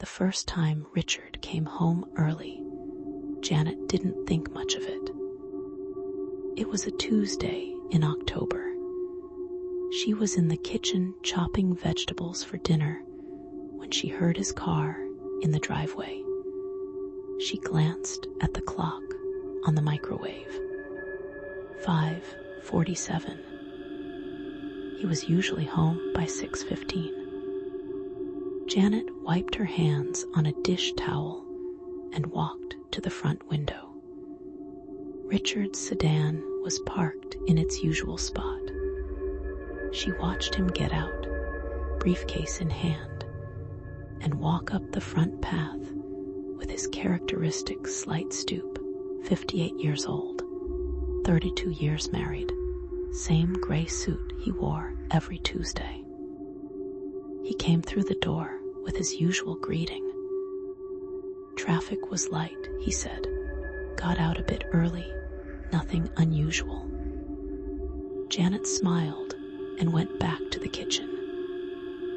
The first time Richard came home early, Janet didn't think much of it. It was a Tuesday in October. She was in the kitchen chopping vegetables for dinner when she heard his car in the driveway. She glanced at the clock on the microwave. 5:47. He was usually home by 6:15. Janet wiped her hands on a dish towel and walked to the front window. Richard's sedan was parked in its usual spot. She watched him get out, briefcase in hand, and walk up the front path with his characteristic slight stoop. 58 years old, 32 years married, same gray suit he wore every Tuesday. He came through the door with his usual greeting. Traffic was light, he said. Got out a bit early, nothing unusual. Janet smiled and went back to the kitchen.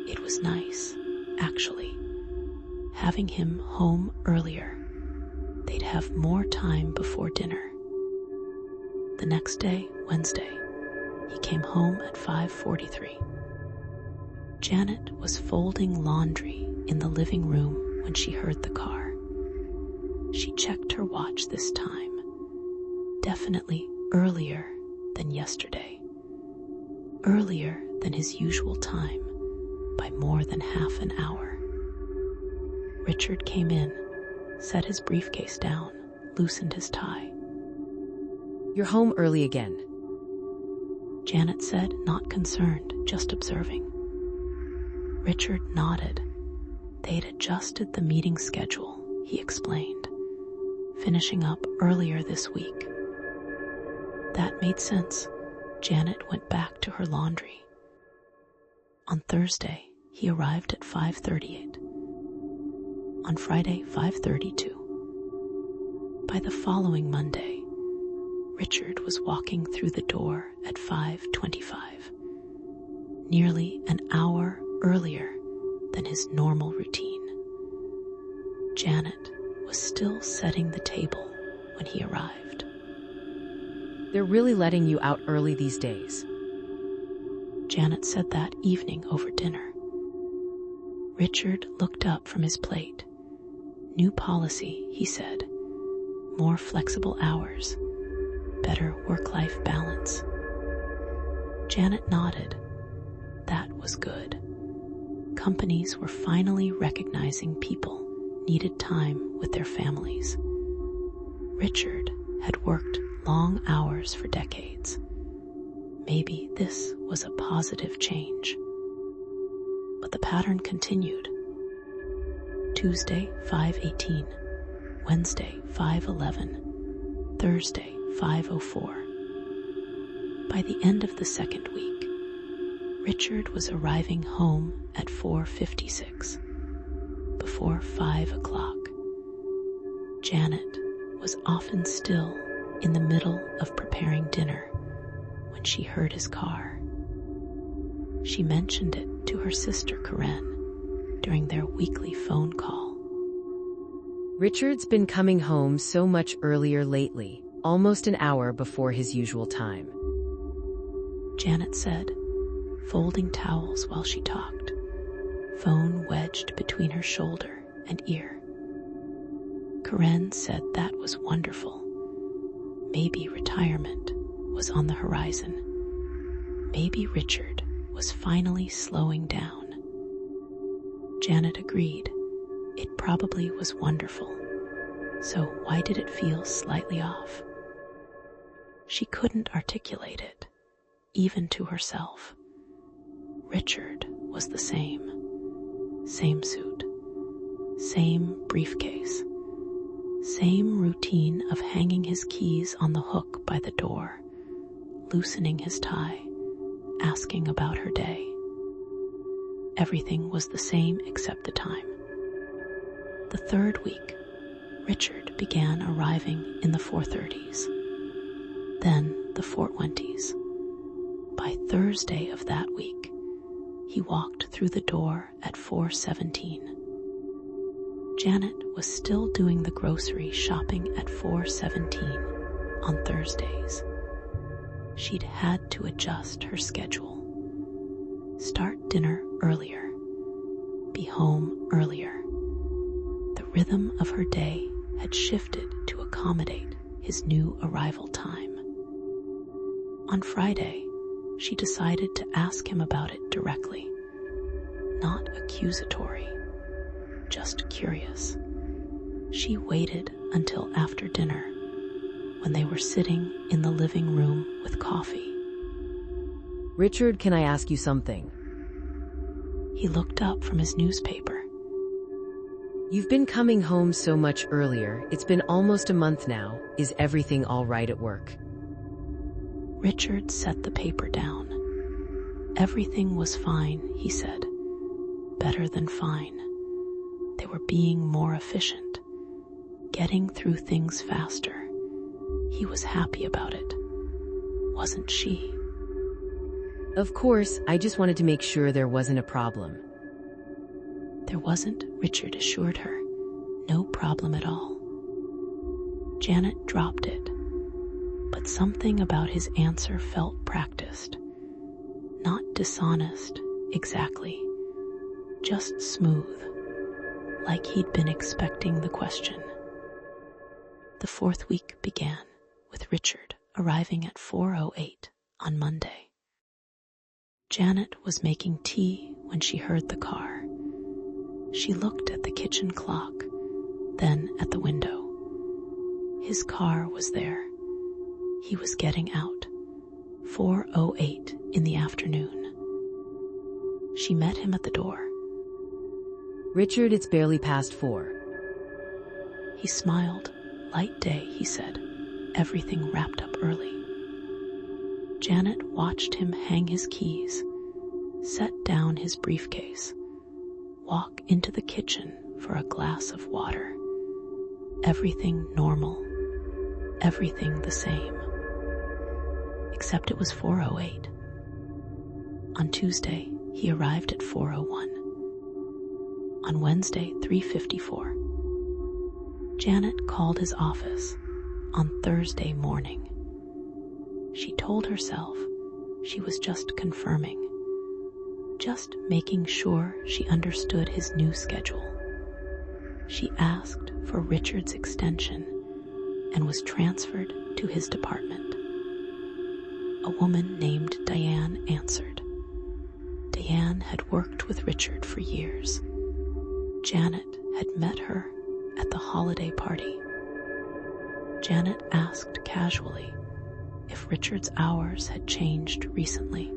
It was nice, actually. Having him home earlier, they'd have more time before dinner. The next day, Wednesday, he came home at 5:43. Janet was folding laundry in the living room when she heard the car. She checked her watch this time, definitely earlier than yesterday, earlier than his usual time by more than half an hour. Richard came in, set his briefcase down, loosened his tie. You're home early again. Janet said, not concerned, just observing. Richard nodded. They'd adjusted the meeting schedule, he explained, finishing up earlier this week. That made sense. Janet went back to her laundry. On Thursday, he arrived at 5:38. On Friday, 5:32. By the following Monday, Richard was walking through the door at 5:25, nearly an hour earlier than his normal routine. Janet was still setting the table when he arrived. They're really letting you out early these days. Janet said that evening over dinner. Richard looked up from his plate. New policy, he said. More flexible hours. Better work-life balance. Janet nodded. That was good. Companies were finally recognizing people needed time with their families. Richard had worked long hours for decades. Maybe this was a positive change. But the pattern continued. Tuesday, 5:18. Wednesday, 5:11. Thursday, 5:04. By the end of the second week, Richard was arriving home at 4:56, before 5 o'clock. Janet was often still in the middle of preparing dinner when she heard his car. She mentioned it to her sister Karen during their weekly phone call. Richard's been coming home so much earlier lately, almost an hour before his usual time. Janet said, folding towels while she talked, phone wedged between her shoulder and ear. Karen said that was wonderful. Maybe retirement was on the horizon. Maybe Richard was finally slowing down. Janet agreed. It probably was wonderful. So why did it feel slightly off? She couldn't articulate it, even to herself. Richard was the same. Same suit. Same briefcase. Same routine of hanging his keys on the hook by the door, loosening his tie, asking about her day. Everything was the same except the time. The third week, Richard began arriving in the 4:30s, then the 4:20s. By Thursday of that week, he walked through the door at 4:17. Janet was still doing the grocery shopping at 4:17 on Thursdays. She'd had to adjust her schedule. Start dinner earlier. Be home earlier. The rhythm of her day had shifted to accommodate his new arrival time. On Friday, she decided to ask him about it directly. Not accusatory, just curious. She waited until after dinner, when they were sitting in the living room with coffee. Richard, can I ask you something? He looked up from his newspaper. You've been coming home so much earlier. It's been almost a month now. Is everything all right at work? Richard set the paper down. Everything was fine, he said. Better than fine. They were being more efficient, getting through things faster. He was happy about it. Wasn't she? Of course, I just wanted to make sure there wasn't a problem. There wasn't, Richard assured her. No problem at all. Janet dropped it, but something about his answer felt practiced. Not dishonest, exactly. Just smooth, like he'd been expecting the question. The fourth week began with Richard arriving at 4:08 on Monday. Janet was making tea when she heard the car. She looked at the kitchen clock, then at the window. His car was there. He was getting out. 4:08 in the afternoon. She met him at the door. Richard, it's barely past 4. He smiled. Light day, he said. Everything wrapped up early. Janet watched him hang his keys, set down his briefcase, walk into the kitchen for a glass of water. Everything normal, everything the same. Except it was 4:08. On Tuesday, he arrived at 4:01. On Wednesday, 3:54. Janet called his office on Thursday morning. She told herself she was just confirming, just making sure she understood his new schedule. She asked for Richard's extension and was transferred to his department. A woman named Diane answered. Diane had worked with Richard for years. Janet had met her at the holiday party. Janet asked casually if Richard's hours had changed recently,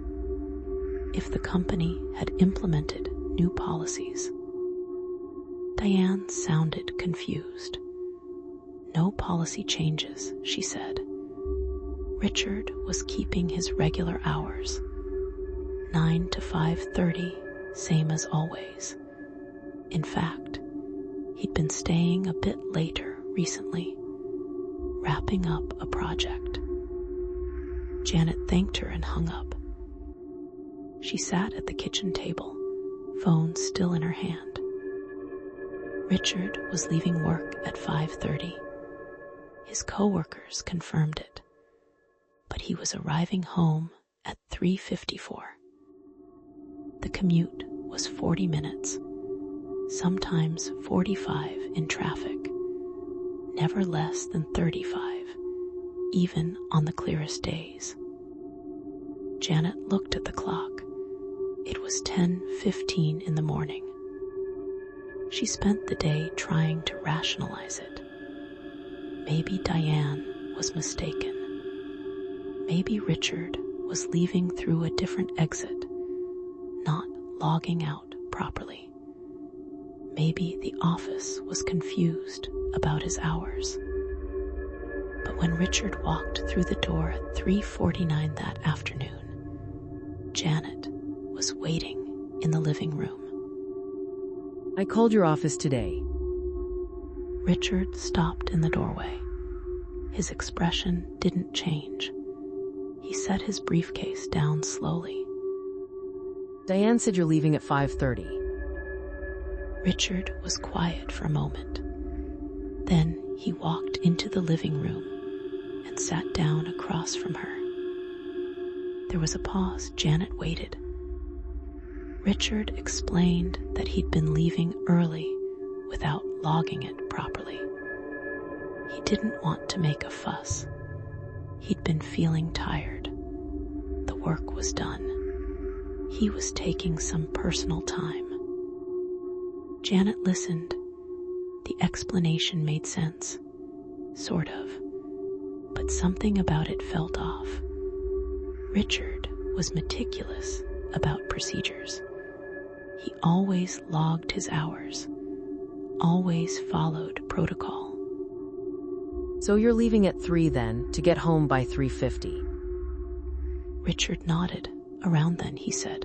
if the company had implemented new policies. Diane sounded confused. No policy changes, she said. Richard was keeping his regular hours, 9 to 5:30, same as always. In fact, he'd been staying a bit later recently, wrapping up a project. Janet thanked her and hung up. She sat at the kitchen table, phone still in her hand. Richard was leaving work at 5:30. His co-workers confirmed it, but he was arriving home at 3:54. The commute was 40 minutes, sometimes 45 in traffic, never less than 35, even on the clearest days. Janet looked at the clock. It was 10:15 in the morning. She spent the day trying to rationalize it. Maybe Diane was mistaken. Maybe Richard was leaving through a different exit, not logging out properly. Maybe the office was confused about his hours. But when Richard walked through the door at 3:49 that afternoon, Janet was waiting in the living room. I called your office today. Richard stopped in the doorway. His expression didn't change. He set his briefcase down slowly. Diane said you're leaving at 5:30. Richard was quiet for a moment. Then he walked into the living room and sat down across from her. There was a pause. Janet waited. Richard explained that he'd been leaving early without logging it properly. He didn't want to make a fuss. He'd been feeling tired. The work was done. He was taking some personal time. Janet listened. The explanation made sense. Sort of. But something about it felt off. Richard was meticulous about procedures. He always logged his hours, always followed protocol. So you're leaving at 3 then, to get home by 3:50. Richard nodded. Around then, he said.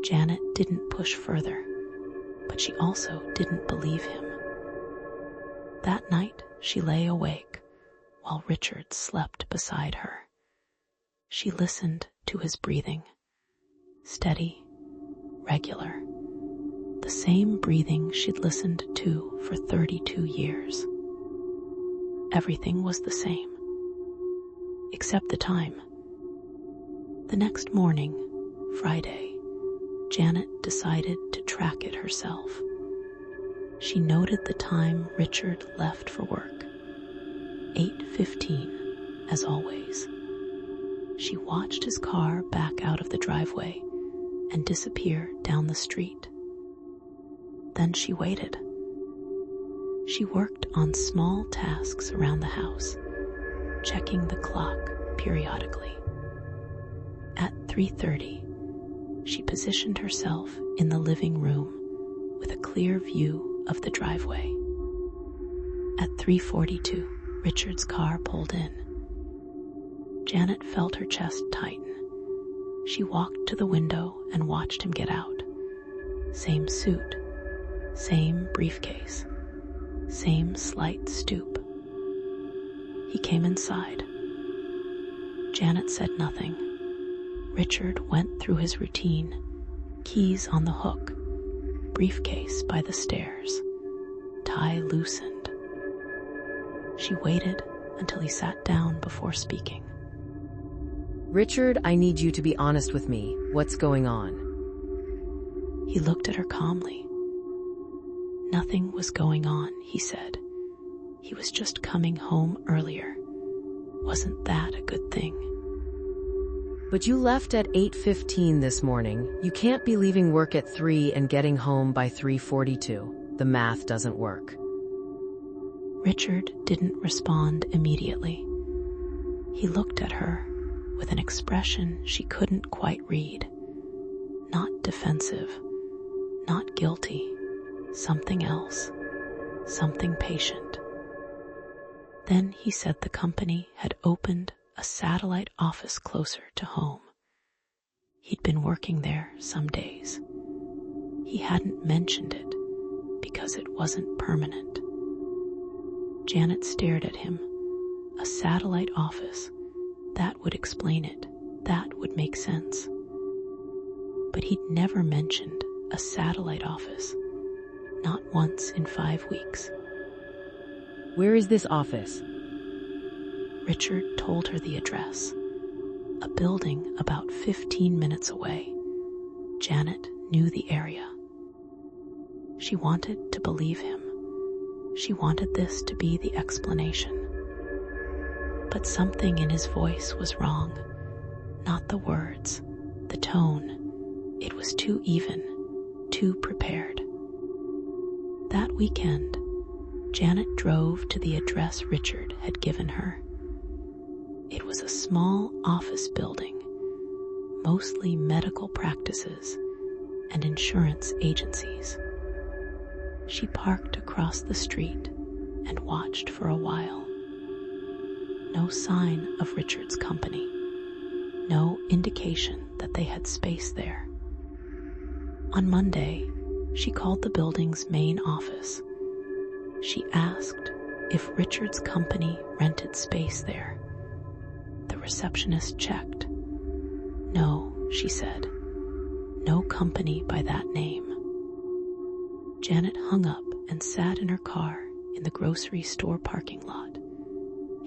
Janet didn't push further, but she also didn't believe him. That night, she lay awake while Richard slept beside her. She listened to his breathing. Steady, regular. The same breathing she'd listened to for 32 years. Everything was the same, except the time. The next morning, Friday, Janet decided to track it herself. She noted the time Richard left for work, 8:15, as always. She watched his car back out of the driveway and disappear down the street. Then she waited. She worked on small tasks around the house, checking the clock periodically. At 3:30, she positioned herself in the living room with a clear view of the driveway. At 3:42, Richard's car pulled in. Janet felt her chest tighten. She walked to the window and watched him get out. Same suit, same briefcase, same slight stoop. He came inside. Janet said nothing. Richard went through his routine, keys on the hook, briefcase by the stairs, tie loosened. She waited until he sat down before speaking. Richard, I need you to be honest with me. What's going on? He looked at her calmly. Nothing was going on, he said. He was just coming home earlier. Wasn't that a good thing? But you left at 8:15 this morning. You can't be leaving work at 3 and getting home by 3:42. The math doesn't work. Richard didn't respond immediately. He looked at her with an expression she couldn't quite read. Not defensive, not guilty, something else, something patient. Then he said the company had opened a satellite office closer to home. He'd been working there some days. He hadn't mentioned it because it wasn't permanent. Janet stared at him. A satellite office. That would explain it. That would make sense. But he'd never mentioned a satellite office. Not once in 5 weeks. Where is this office? Richard told her the address. A building about 15 minutes away. Janet knew the area. She wanted to believe him. She wanted this to be the explanation. But something in his voice was wrong. Not the words, the tone. It was too even, too prepared. That weekend, Janet drove to the address Richard had given her. It was a small office building, mostly medical practices and insurance agencies. She parked across the street and watched for a while. No sign of Richard's company. No indication that they had space there. On Monday, she called the building's main office. She asked if Richard's company rented space there. The receptionist checked. No, she said. No company by that name. Janet hung up and sat in her car in the grocery store parking lot,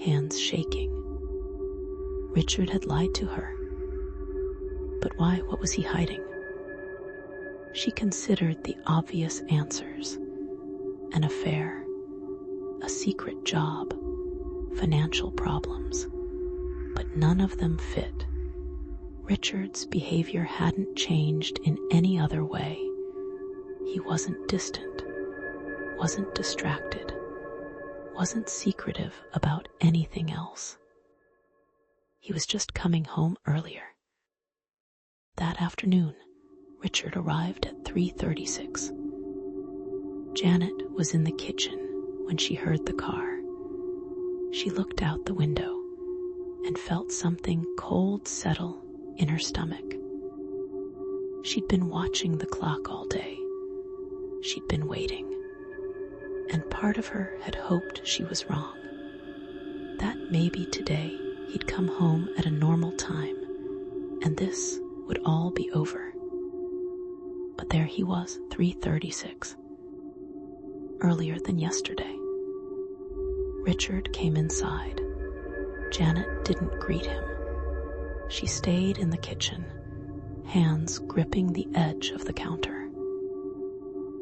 hands shaking. Richard had lied to her. But why? What was he hiding? She considered the obvious answers: an affair, a secret job, financial problems. But none of them fit. Richard's behavior hadn't changed in any other way. He wasn't distant, wasn't distracted, wasn't secretive about anything else. He was just coming home earlier. That afternoon, Richard arrived at 3:36. Janet was in the kitchen when she heard the car. She looked out the window and felt something cold settle in her stomach. She'd been watching the clock all day. She'd been waiting. And part of her had hoped she was wrong. That maybe today he'd come home at a normal time, and this would all be over. But there he was, 3:36. Earlier than yesterday. Richard came inside. Janet didn't greet him. She stayed in the kitchen, hands gripping the edge of the counter.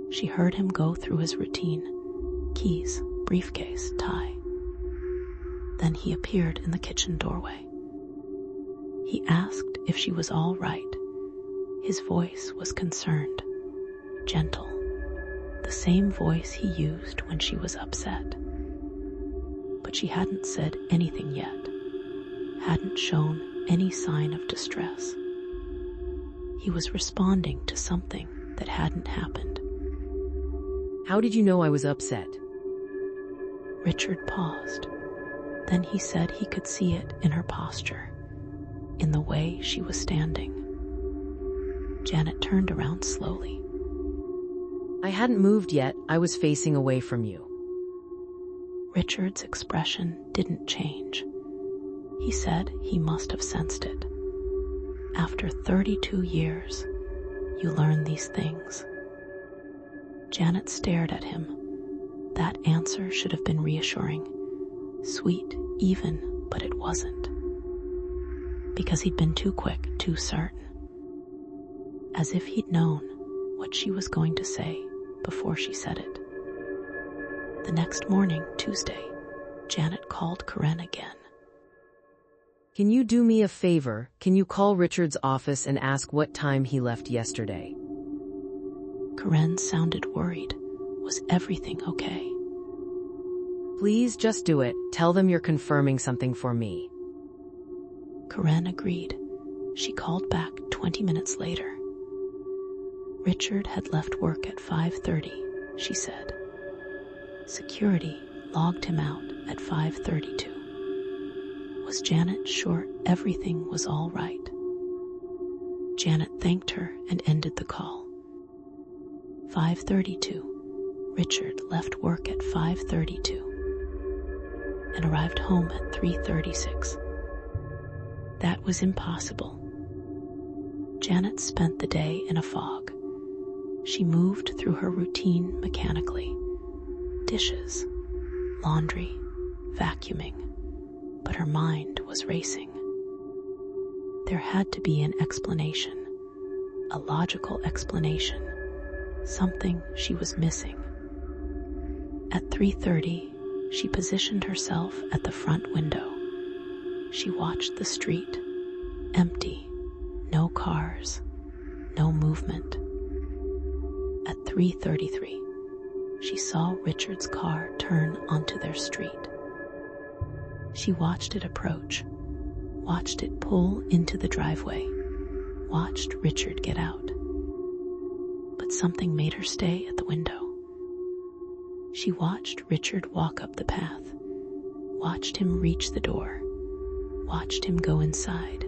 She heard him go through his routine: keys, briefcase, tie. Then he appeared in the kitchen doorway. He asked if she was all right. His voice was concerned, gentle, the same voice he used when she was upset. But she hadn't said anything yet, hadn't shown any sign of distress. He was responding to something that hadn't happened. How did you know I was upset? Richard paused. Then he said he could see it in her posture, in the way she was standing. Janet turned around slowly. I hadn't moved yet. I was facing away from you. Richard's expression didn't change. He said he must have sensed it. After 32 years, you learn these things. Janet stared at him. That answer should have been reassuring, sweet even, but it wasn't. Because he'd been too quick, too certain. As if he'd known what she was going to say before she said it. The next morning, Tuesday, Janet called Corinne again. Can you do me a favor? Can you call Richard's office and ask what time he left yesterday? Corinne sounded worried. Was everything okay? Please just do it. Tell them you're confirming something for me. Corinne agreed. She called back 20 minutes later. Richard had left work at 5:30, she said. Security logged him out at 5:32. Was Janet sure everything was all right? Janet thanked her and ended the call. 5:32. Richard left work at 5:32 and arrived home at 3:36. That was impossible. Janet spent the day in a fog. She moved through her routine mechanically. Dishes, laundry, vacuuming, but her mind was racing. There had to be an explanation, a logical explanation, something she was missing. At 3:30, she positioned herself at the front window. She watched the street, empty, no cars, no movement. At 3:33, she saw Richard's car turn onto their street. She watched it approach, watched it pull into the driveway, watched Richard get out. But something made her stay at the window. She watched Richard walk up the path, watched him reach the door, watched him go inside.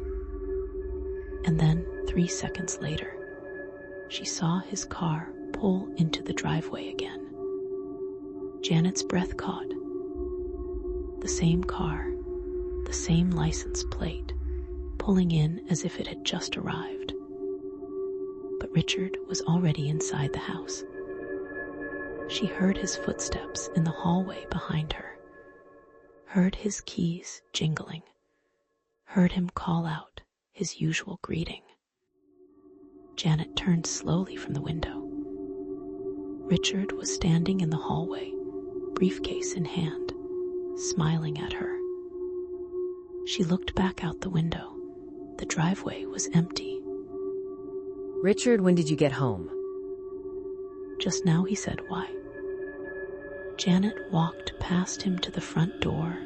And then, 3 seconds later, she saw his car pull into the driveway again. Janet's breath caught. The same car, the same license plate, pulling in as if it had just arrived. But Richard was already inside the house. She heard his footsteps in the hallway behind her, heard his keys jingling, heard him call out his usual greeting. Janet turned slowly from the window. Richard was standing in the hallway, briefcase in hand, smiling at her. She looked back out the window. The driveway was empty. Richard, when did you get home? Just now, he said. Why? Janet walked past him to the front door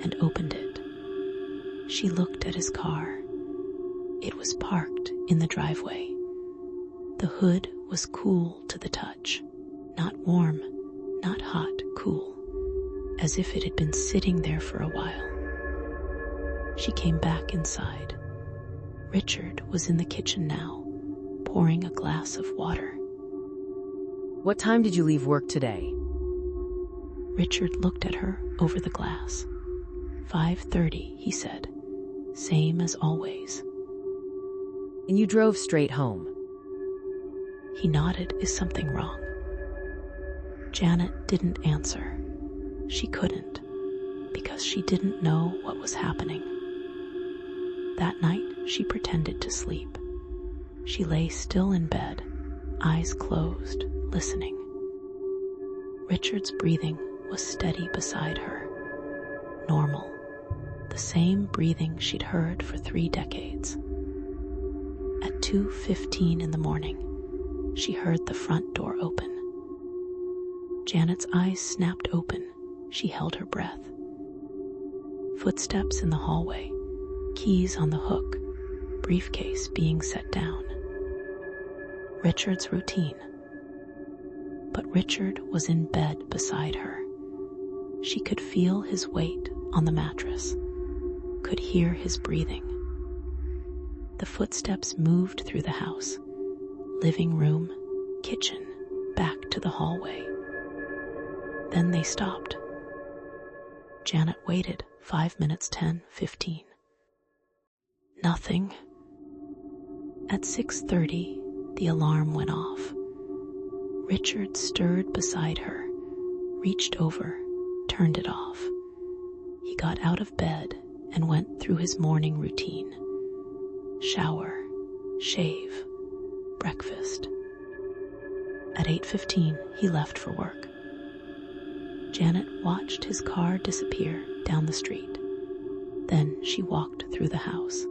and opened it. She looked at his car. It was parked in the driveway. The hood was cool to the touch, not warm, not hot, cool, as if it had been sitting there for a while. She came back inside. Richard was in the kitchen now, pouring a glass of water. What time did you leave work today? Richard looked at her over the glass. 5:30, he said, same as always. And you drove straight home? He nodded. Is something wrong? Janet didn't answer. She couldn't, because she didn't know what was happening. That night, she pretended to sleep. She lay still in bed, eyes closed, listening. Richard's breathing was steady beside her, normal, the same breathing she'd heard for 3 decades. At 2:15 in the morning, she heard the front door open. Janet's eyes snapped open. She held her breath. Footsteps in the hallway, keys on the hook, briefcase being set down. Richard's routine. But Richard was in bed beside her. She could feel his weight on the mattress, could hear his breathing. The footsteps moved through the house, living room, kitchen, back to the hallway. Then they stopped. Janet waited 5 minutes, 10, 15. Nothing. At 6:30, the alarm went off. Richard stirred beside her, reached over, turned it off. He got out of bed and went through his morning routine. Shower, shave, breakfast. At 8:15, he left for work. Janet watched his car disappear down the street. Then she walked through the house.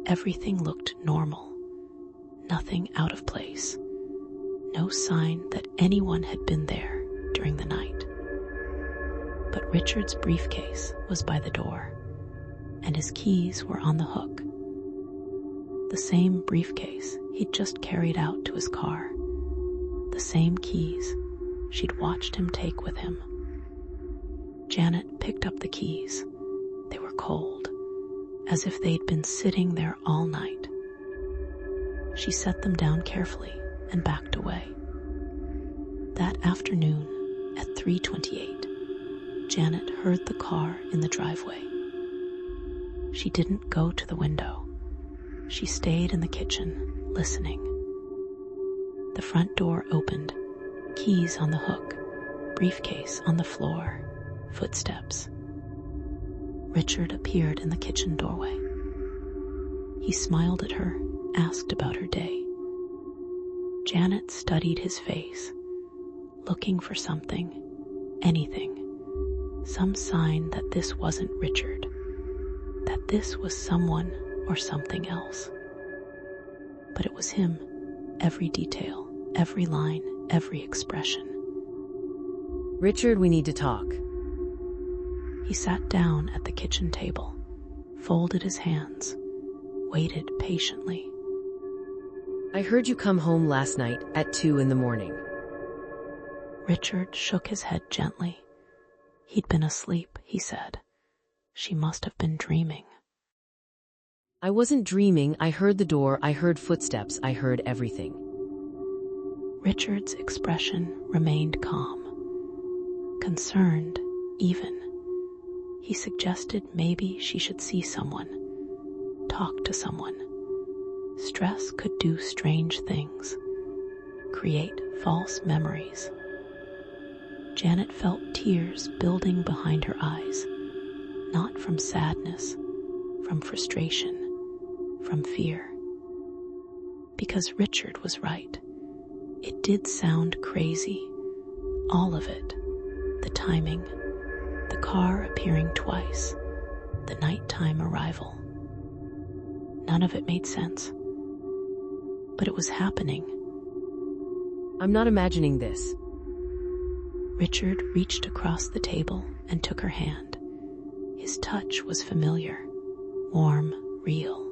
Everything looked normal, nothing out of place, no sign that anyone had been there during the night. But Richard's briefcase was by the door, and his keys were on the hook. The same briefcase he'd just carried out to his car, the same keys she'd watched him take with him. Janet picked up the keys. They were cold, as if they'd been sitting there all night. She set them down carefully and backed away. That afternoon, at 3:28, Janet heard the car in the driveway. She didn't go to the window. She stayed in the kitchen, listening. The front door opened, keys on the hook, briefcase on the floor, footsteps. Richard appeared in the kitchen doorway. He smiled at her, asked about her day. Janet studied his face, looking for something, anything, some sign that this wasn't Richard, that this was someone or something else. But it was him, every detail, every line, every expression. Richard, we need to talk. He sat down at the kitchen table, folded his hands, waited patiently. I heard you come home last night at 2 in the morning. Richard shook his head gently. He'd been asleep, he said. She must have been dreaming. I wasn't dreaming. I heard the door, I heard footsteps, I heard everything. Richard's expression remained calm, concerned even. He suggested maybe she should see someone, talk to someone. Stress could do strange things, create false memories Janet felt tears building behind her eyes, not from sadness, from frustration, from fear. Because Richard was right. It did sound crazy. All of it. The timing, the car appearing twice, the nighttime arrival. None of it made sense. But it was happening. I'm not imagining this. Richard reached across the table and took her hand. His touch was familiar, warm, real.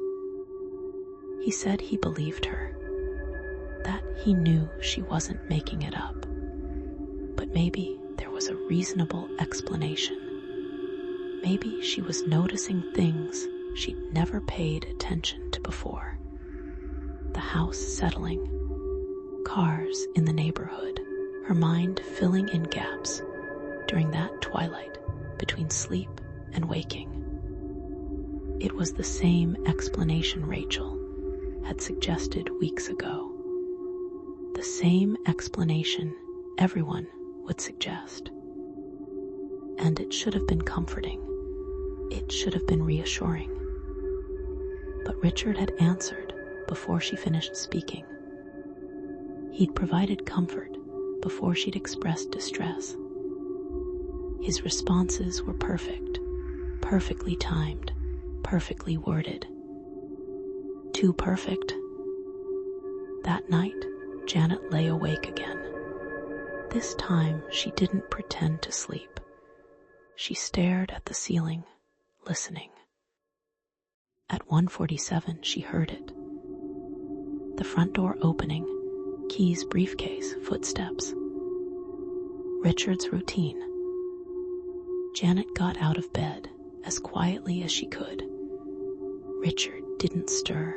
He said he believed her, that he knew she wasn't making it up. But maybe there was a reasonable explanation. Maybe she was noticing things she'd never paid attention to before. The house settling, cars in the neighborhood, her mind filling in gaps during that twilight between sleep and waking. It was the same explanation Rachel had suggested weeks ago. The same explanation everyone would suggest. And it should have been comforting. It should have been reassuring. But Richard had answered before she finished speaking. He'd provided comfort before she'd expressed distress. His responses were perfect, perfectly timed, perfectly worded. Too perfect. That night, Janet lay awake again. This time, she didn't pretend to sleep. She stared at the ceiling, listening. At 1:47, she heard it. The front door opening, keys, briefcase, footsteps. Richard's routine. Janet got out of bed as quietly as she could. Richard didn't stir.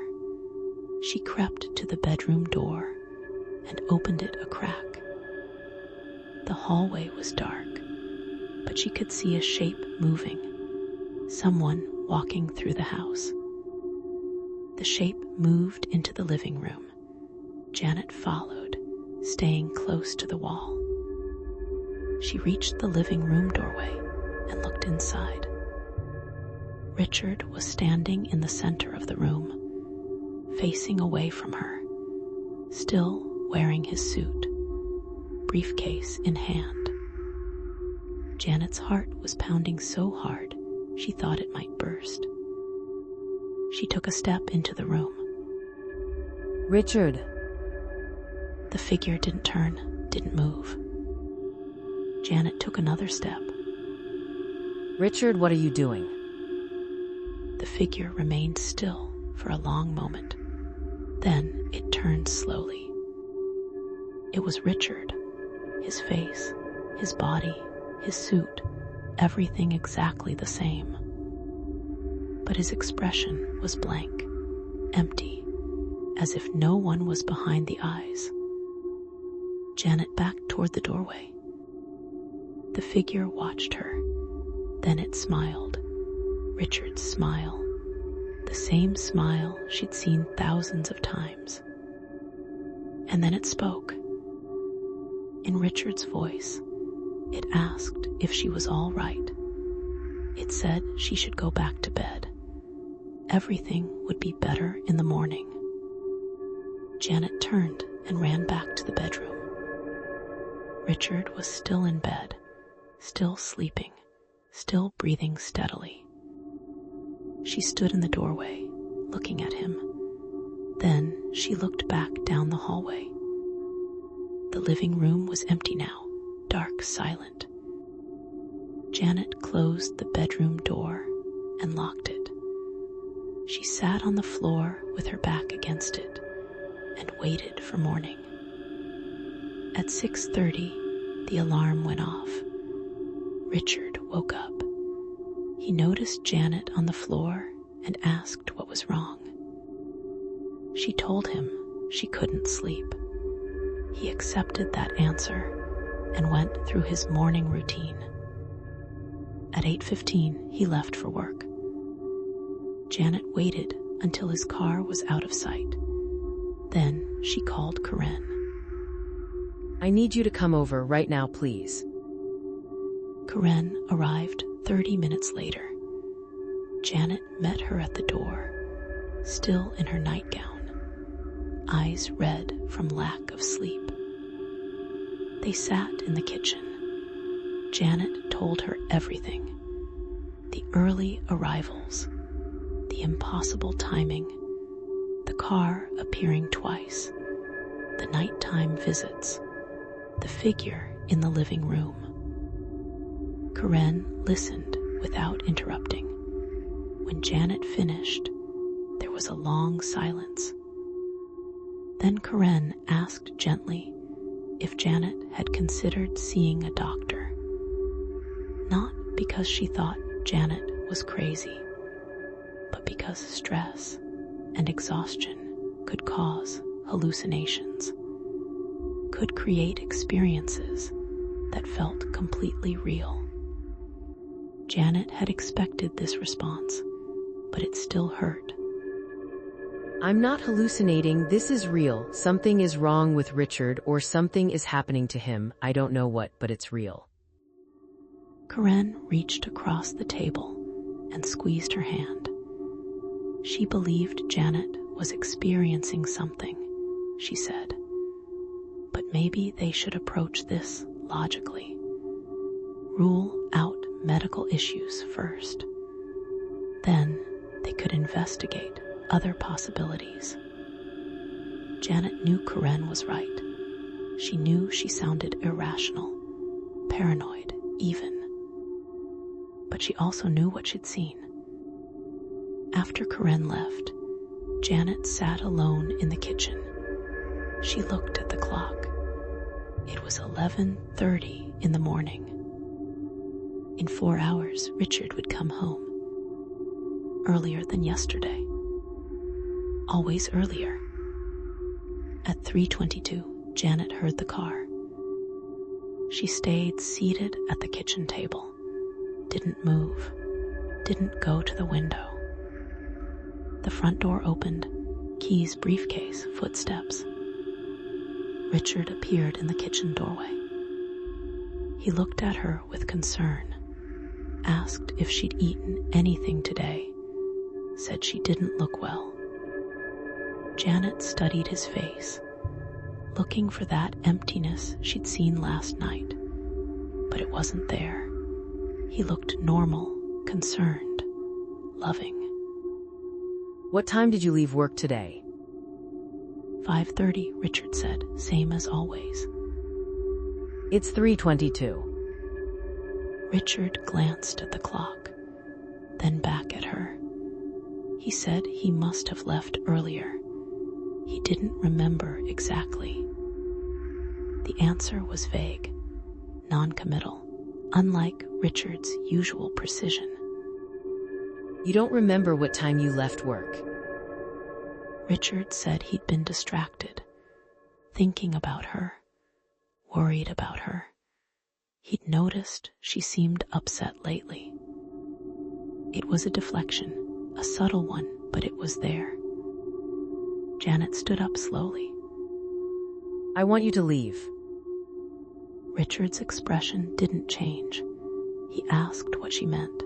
She crept to the bedroom door and opened it a crack. The hallway was dark, but she could see a shape moving, someone walking through the house. The shape moved into the living room. Janet followed, staying close to the wall. She reached the living room doorway and looked inside. Richard was standing in the center of the room, facing away from her, still wearing his suit, briefcase in hand. Janet's heart was pounding so hard she thought it might burst. She took a step into the room. Richard. The figure didn't turn, didn't move. Janet took another step. Richard, what are you doing? The figure remained still for a long moment. Then it turned slowly. It was Richard. His face, his body, his suit, everything exactly the same. But his expression was blank, empty, as if no one was behind the eyes. Janet backed toward the doorway. The figure watched her. Then it smiled. Richard's smile. The same smile she'd seen thousands of times. And then it spoke. In Richard's voice, it asked if she was all right. It said she should go back to bed. Everything would be better in the morning. Janet turned and ran back to the bedroom. Richard was still in bed, still sleeping, still breathing steadily. She stood in the doorway, looking at him. Then she looked back down the hallway. The living room was empty now, dark, silent. Janet closed the bedroom door and locked it. She sat on the floor with her back against it and waited for morning. At 6:30, the alarm went off. Richard woke up. He noticed Janet on the floor and asked what was wrong. She told him she couldn't sleep. He accepted that answer and went through his morning routine. At 8:15, he left for work. Janet waited until his car was out of sight. Then she called Corinne. I need you to come over right now, please. Karen arrived 30 minutes later. Janet met her at the door, still in her nightgown, eyes red from lack of sleep. They sat in the kitchen. Janet told her everything. The early arrivals, the impossible timing, the car appearing twice, the nighttime visits, the figure in the living room. Karen listened without interrupting. When Janet finished, there was a long silence. Then Karen asked gently if Janet had considered seeing a doctor. Not because she thought Janet was crazy, but because stress and exhaustion could cause hallucinations, could create experiences that felt completely real. Janet had expected this response, but it still hurt. I'm not hallucinating, this is real. Something is wrong with Richard, or something is happening to him. I don't know what, but it's real. Karen reached across the table and squeezed her hand. She believed Janet was experiencing something, she said. But maybe they should approach this logically. Rule out medical issues first. Then they could investigate other possibilities. Janet knew Karen was right. She knew she sounded irrational, paranoid even. But she also knew what she'd seen. After Karen left, Janet sat alone in the kitchen. She looked at the clock. It was 11:30 in the morning. In 4 hours, Richard would come home. Earlier than yesterday. Always earlier. At 3:22, Janet heard the car. She stayed seated at the kitchen table, didn't move, didn't go to the window. The front door opened, keys, briefcase, footsteps. Richard appeared in the kitchen doorway. He looked at her with concern, asked if she'd eaten anything today, said she didn't look well. Janet studied his face, looking for that emptiness she'd seen last night, but it wasn't there. He looked normal, concerned, loving. What time did you leave work today? 5:30, Richard said, same as always. It's 3:22. Richard glanced at the clock, then back at her. He said he must have left earlier. He didn't remember exactly. The answer was vague, non-committal, unlike Richard's usual precision. You don't remember what time you left work? Richard said he'd been distracted, thinking about her, worried about her. He'd noticed she seemed upset lately. It was a deflection, a subtle one, but it was there. Janet stood up slowly. I want you to leave. Richard's expression didn't change. He asked what she meant.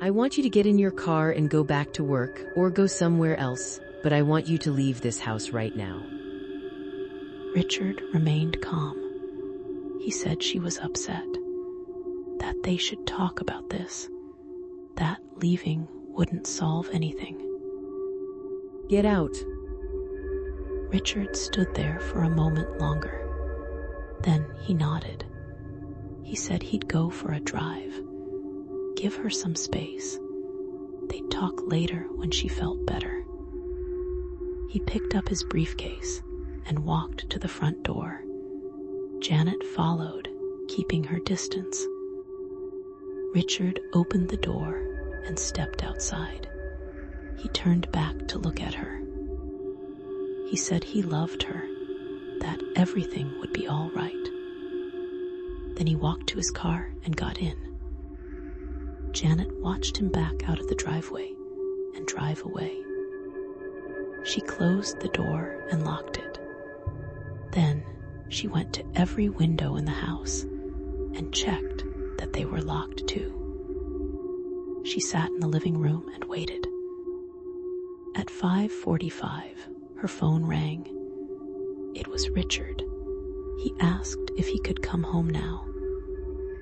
I want you to get in your car and go back to work, or go somewhere else, but I want you to leave this house right now. Richard remained calm. He said she was upset, that they should talk about this, that leaving wouldn't solve anything. Get out. Richard stood there for a moment longer. Then he nodded. He said he'd go for a drive. Give her some space. They'd talk later when she felt better. He picked up his briefcase and walked to the front door. Janet followed, keeping her distance. Richard opened the door and stepped outside. He turned back to look at her. He said he loved her, that everything would be all right. Then he walked to his car and got in. Janet watched him back out of the driveway and drive away. She closed the door and locked it. Then she went to every window in the house and checked that they were locked too. She sat in the living room and waited. At 5:45, her phone rang. It was Richard. He asked if he could come home now,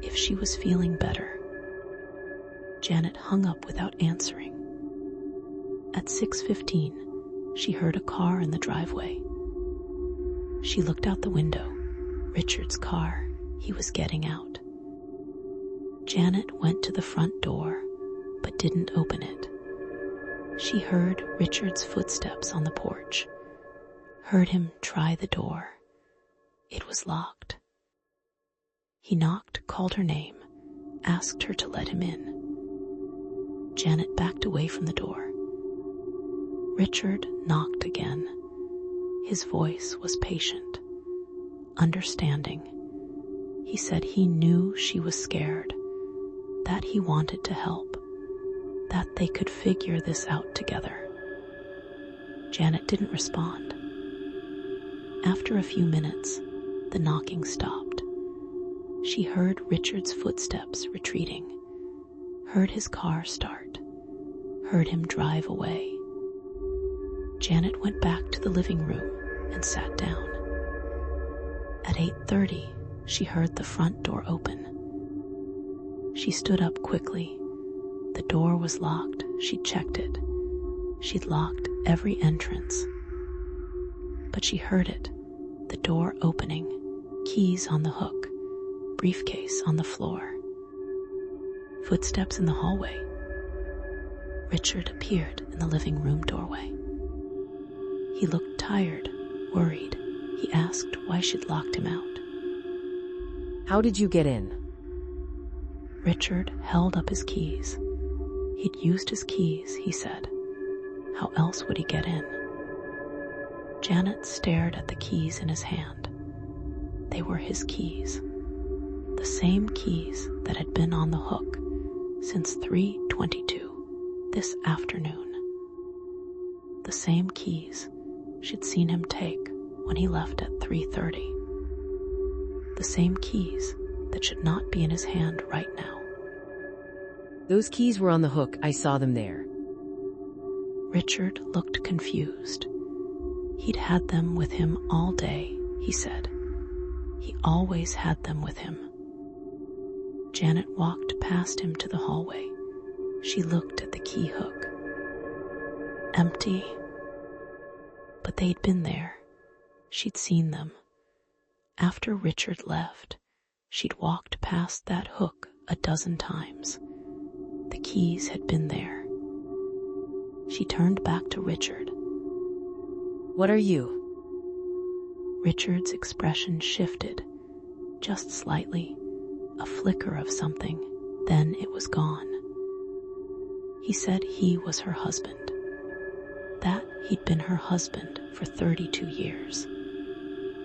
if she was feeling better. Janet hung up without answering. At 6:15, she heard a car in the driveway. She looked out the window. Richard's car. He was getting out. Janet went to the front door, but didn't open it. She heard Richard's footsteps on the porch, heard him try the door. It was locked. He knocked, called her name, asked her to let him in. Janet backed away from the door. Richard knocked again. His voice was patient, understanding. He said he knew she was scared, that he wanted to help, that they could figure this out together. Janet didn't respond. After a few minutes, the knocking stopped. She heard Richard's footsteps retreating, heard his car start, heard him drive away. Janet went back to the living room and sat down. At 8:30, she heard the front door open. She stood up quickly. The door was locked. She'd checked it. She'd locked every entrance. But she heard it, the door opening, keys on the hook, briefcase on the floor. Footsteps in the hallway. Richard appeared in the living room doorway. He looked tired, worried. He asked why she'd locked him out. How did you get in? Richard held up his keys. He'd used his keys, he said. How else would he get in? Janet stared at the keys in his hand. They were his keys. The same keys that had been on the hook since 3:22 this afternoon. The same keys she'd seen him take when he left at 3:30. The same keys that should not be in his hand right now. Those keys were on the hook. I saw them there. Richard looked confused. He'd had them with him all day, he said. He always had them with him. Janet walked past him to the hallway. She looked at the key hook. Empty. But they'd been there. She'd seen them. After Richard left, she'd walked past that hook a dozen times. The keys had been there. She turned back to Richard. What are you? Richard's expression shifted, just slightly, a flicker of something, then it was gone. He said he was her husband, that he'd been her husband for 32 years,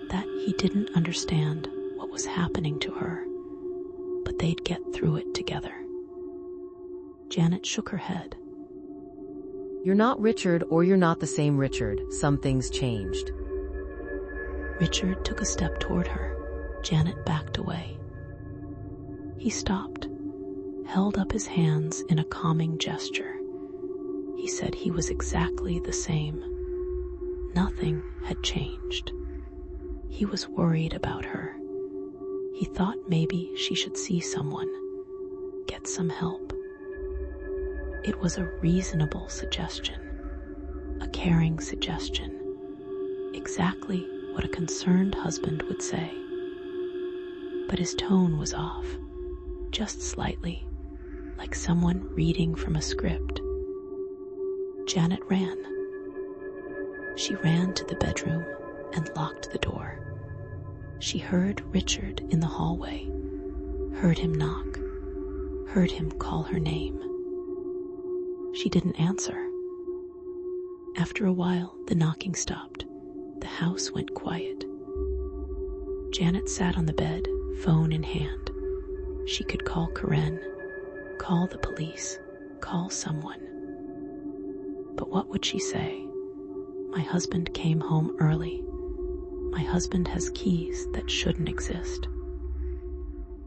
that he didn't understand what was happening to her, but they'd get through it together. Janet shook her head. You're not Richard, or you're not the same Richard. Something's changed. Richard took a step toward her. Janet backed away. He stopped, held up his hands in a calming gesture. He said he was exactly the same. Nothing had changed. He was worried about her. He thought maybe she should see someone, get some help. It was a reasonable suggestion, a caring suggestion, exactly what a concerned husband would say. But his tone was off, just slightly, like someone reading from a script. Janet ran. She ran to the bedroom and locked the door. She heard Richard in the hallway, heard him knock, heard him call her name. She didn't answer. After a while, the knocking stopped. The house went quiet. Janet sat on the bed, phone in hand. She could call Karen, call the police, call someone. But what would she say? My husband came home early. My husband has keys that shouldn't exist.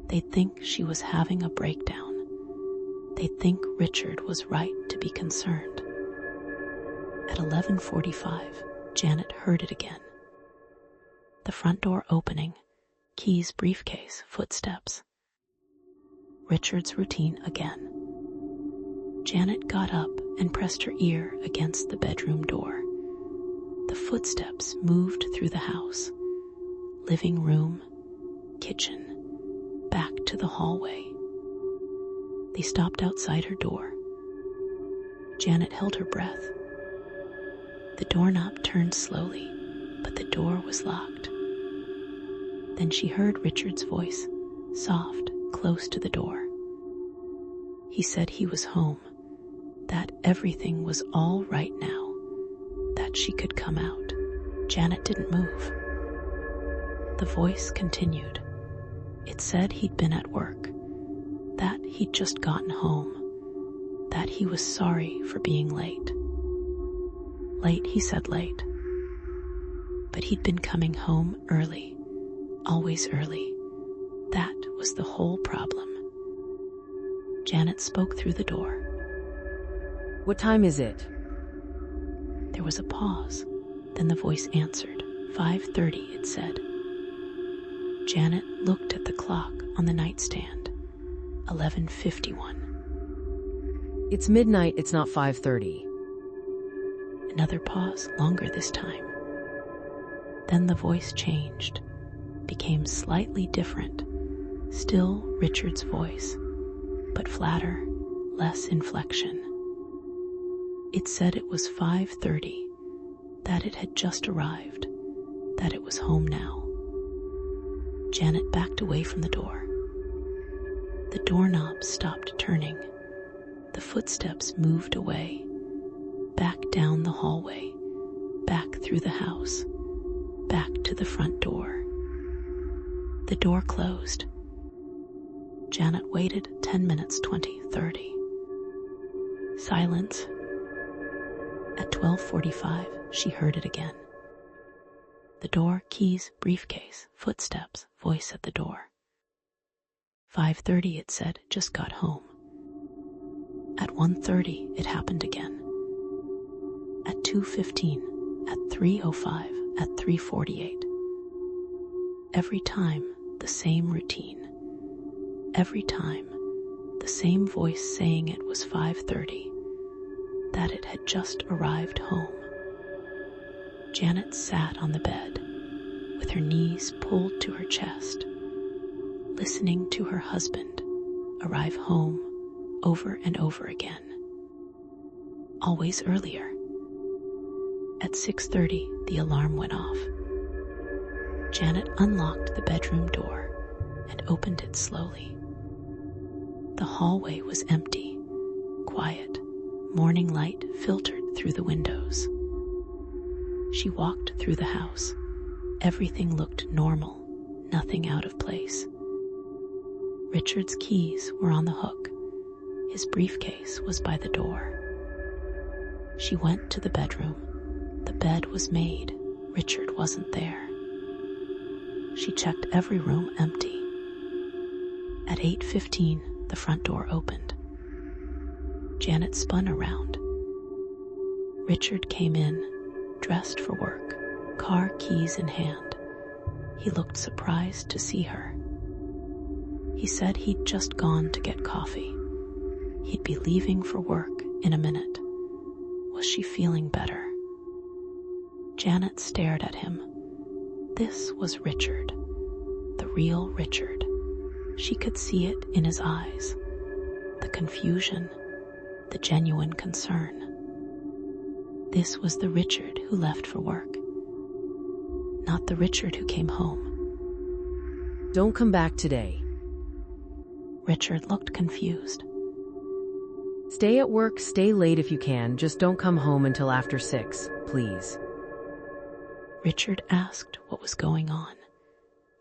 They'd think she was having a breakdown. They'd think Richard was right to be concerned. At 11:45, Janet heard it again. The front door opening, keys, briefcase, footsteps. Richard's routine again. Janet got up and pressed her ear against the bedroom door. The footsteps moved through the house. Living room, kitchen, back to the hallway. They stopped outside her door. Janet held her breath. The doorknob turned slowly, but the door was locked. Then she heard Richard's voice, soft, close to the door. He said he was home, that everything was all right now, that she could come out. Janet didn't move. The voice continued. It said he'd been at work, that he'd just gotten home, that he was sorry for being late. Late, he said late. But he'd been coming home early, always early. That was the whole problem. Janet spoke through the door. What time is it? There was a pause. Then the voice answered. 5:30, it said. Janet looked at the clock on the nightstand. 11:51. It's midnight, it's not 5:30. Another pause, longer this time. Then the voice changed, became slightly different. Still Richard's voice, but flatter, less inflection. It said it was 5:30, that it had just arrived, that it was home now. Janet backed away from the door. The doorknob stopped turning. The footsteps moved away, back down the hallway, back through the house, back to the front door. The door closed. Janet waited 10 minutes, 20, 30. Silence. At 12:45, she heard it again. The door, keys, briefcase, footsteps, voice at the door. 5:30, it said, just got home. At 1:30, it happened again. At 2:15, at 3:05, at 3:48. Every time, the same routine. Every time, the same voice saying it was 5:30, that it had just arrived home. Janet sat on the bed, with her knees pulled to her chest, listening to her husband arrive home over and over again. Always earlier. At 6:30, the alarm went off. Janet unlocked the bedroom door and opened it slowly. The hallway was empty, quiet. Morning light filtered through the windows. She walked through the house. Everything looked normal, nothing out of place. Richard's keys were on the hook. His briefcase was by the door. She went to the bedroom. The bed was made. Richard wasn't there. She checked every room empty. At 8:15, the front door opened. Janet spun around. Richard came in, dressed for work, car keys in hand. He looked surprised to see her. He said he'd just gone to get coffee. He'd be leaving for work in a minute. Was she feeling better? Janet stared at him. This was Richard, the real Richard. She could see it in his eyes, the confusion, the genuine concern. This was the Richard who left for work, not the Richard who came home. Don't come back today. Richard looked confused. Stay at work, stay late if you can, just don't come home until after 6, please. Richard asked what was going on,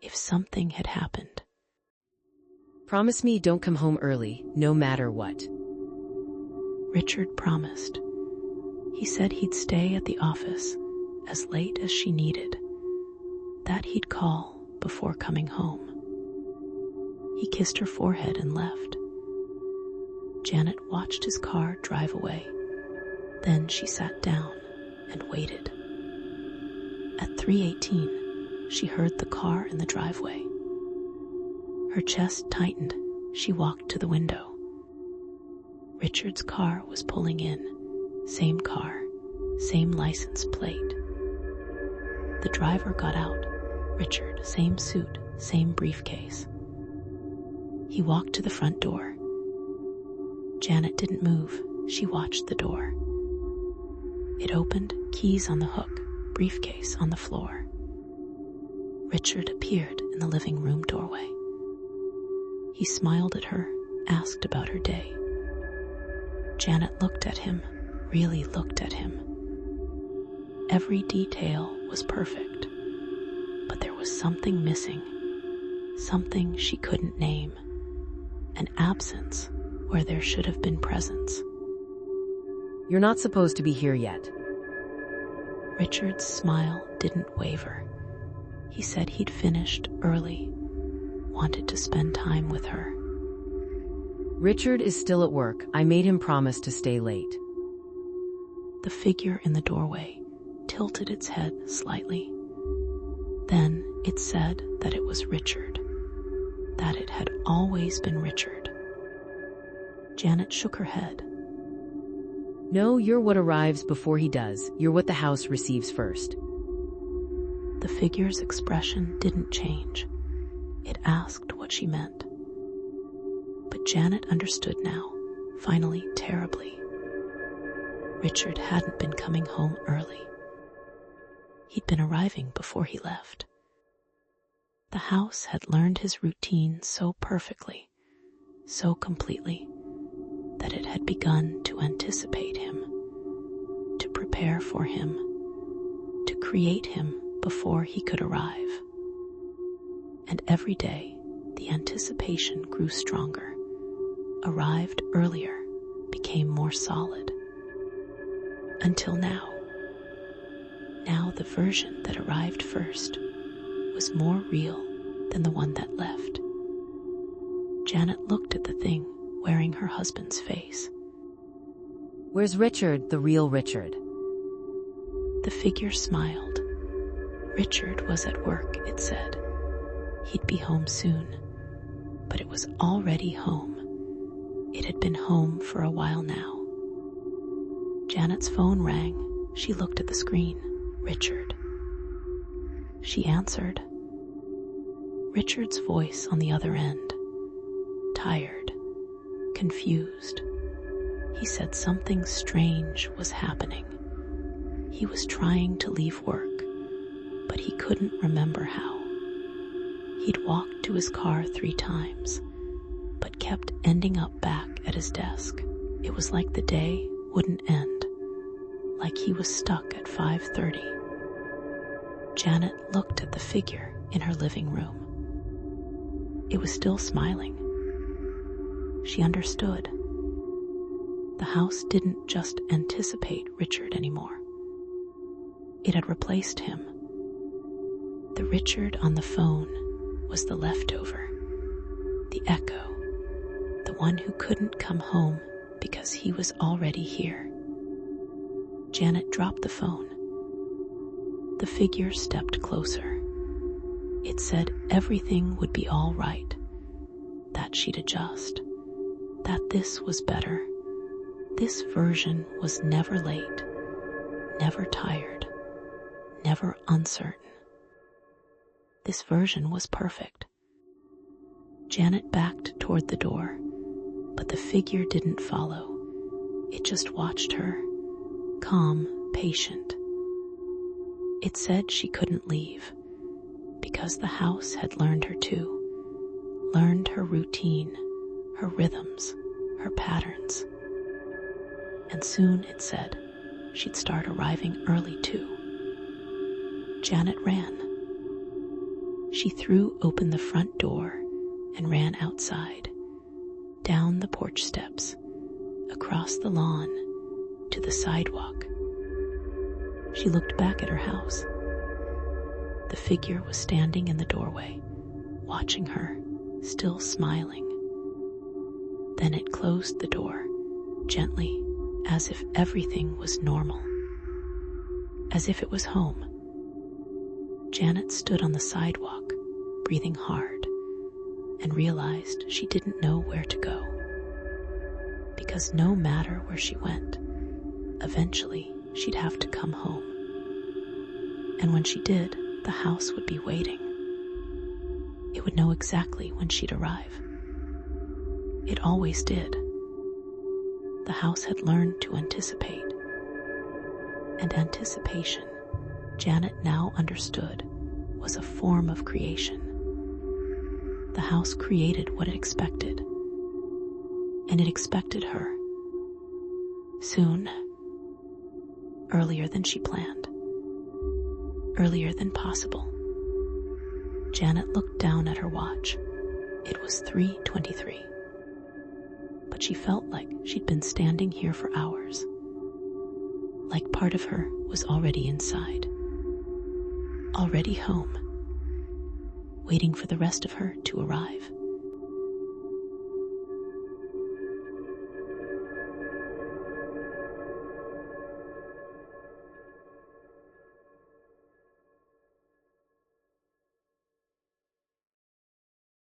if something had happened. Promise me don't come home early, no matter what. Richard promised. He said he'd stay at the office as late as she needed, that he'd call before coming home. He kissed her forehead and left. Janet watched his car drive away. Then she sat down and waited. At 3:18, she heard the car in the driveway. Her chest tightened. She walked to the window. Richard's car was pulling in. Same car, same license plate. The driver got out. Richard, same suit, same briefcase. He walked to the front door. Janet didn't move. She watched the door. It opened, keys on the hook, briefcase on the floor. Richard appeared in the living room doorway. He smiled at her, asked about her day. Janet looked at him, really looked at him. Every detail was perfect, but there was something missing, something she couldn't name, an absence where there should have been presence. You're not supposed to be here yet. Richard's smile didn't waver. He said he'd finished early, wanted to spend time with her. Richard is still at work. I made him promise to stay late. The figure in the doorway tilted its head slightly. Then it said that it was Richard, that it had always been Richard. Janet shook her head. No, you're what arrives before he does. You're what the house receives first. The figure's expression didn't change. It asked what she meant. But Janet understood now, finally terribly. Richard hadn't been coming home early. He'd been arriving before he left. The house had learned his routine so perfectly, so completely, that it had begun to anticipate him, to prepare for him, to create him before he could arrive. And every day, the anticipation grew stronger, arrived earlier, became more solid. Until now. Now the version that arrived first was more real than the one that left. Janet looked at the thing wearing her husband's face. Where's Richard, the real Richard? The figure smiled. Richard was at work, it said. He'd be home soon, but it was already home. It had been home for a while now. Janet's phone rang. She looked at the screen. Richard. She answered. Richard's voice on the other end. Tired, confused. He said something strange was happening. He was trying to leave work, but he couldn't remember how. He'd walked to his car 3 times, but kept ending up back at his desk. It was like the day wouldn't end, like he was stuck at 5:30. Janet looked at the figure in her living room. It was still smiling. She understood. The house didn't just anticipate Richard anymore. It had replaced him. The Richard on the phone was the leftover, the echo, the one who couldn't come home because he was already here. Janet dropped the phone. The figure stepped closer. It said everything would be all right, that she'd adjust, that this was better. This version was never late, never tired, never uncertain. This version was perfect. Janet backed toward the door, but the figure didn't follow. It just watched her, calm, patient. It said she couldn't leave, because the house had learned her too, learned her routine, her rhythms, her patterns. And soon, it said, she'd start arriving early too. Janet ran. She threw open the front door and ran outside, down the porch steps, across the lawn, to the sidewalk. She looked back at her house. The figure was standing in the doorway, watching her, still smiling. Then it closed the door, gently, as if everything was normal. As if it was home. Janet stood on the sidewalk, breathing hard, and realized she didn't know where to go. Because no matter where she went, eventually she'd have to come home. And when she did, the house would be waiting. It would know exactly when she'd arrive. It always did. The house had learned to anticipate. And anticipation, Janet now understood, was a form of creation. The house created what it expected. And it expected her. Soon. Earlier than she planned. Earlier than possible. Janet looked down at her watch. It was 3:23. But she felt like she'd been standing here for hours. Like part of her was already inside. Already home. Waiting for the rest of her to arrive.